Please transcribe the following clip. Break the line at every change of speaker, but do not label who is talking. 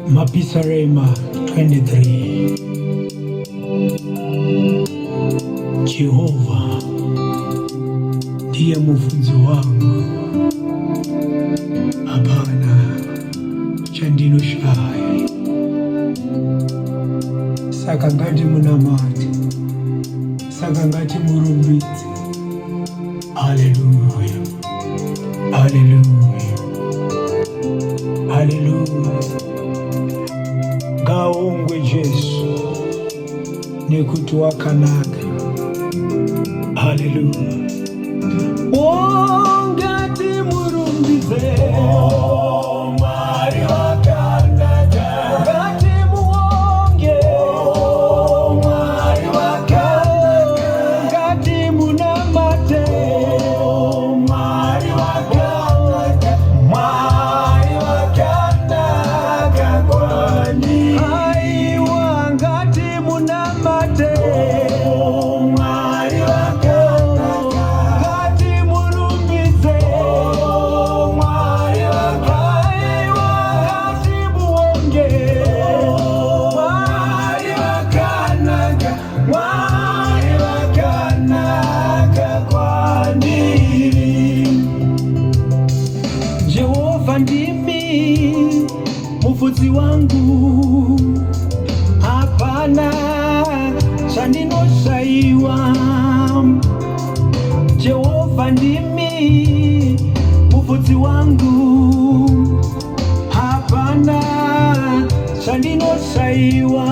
Mapisarema 23. Jehova ndiye mufunzi wangu, hapana chandinoshaya. Saka ngati munamate, saka ngati murumbidze. Haleluya, haleluya, haleluya. Ngaongwe Jesu nekuti wakanaka. Haleluya. Ngati murumbidze. Mwari wakanaka. Ngati muonge. Mwari wakanaka. Ngati munamate. Mwari wakanaka. Mwari wakanaka kwani. Aiwa ngati munamate. Mwari wakanaka. Ngati murumbidze. Mwari wakanaka. Ngati muonge. Mwari wakanaka. Mwari wakanaka kwandiri. Jehova ndimi mufudzi wangu, hapana chandinoshaiwa. Jehova ndimi mufudzi wangu, hapana chandinoshaiwa.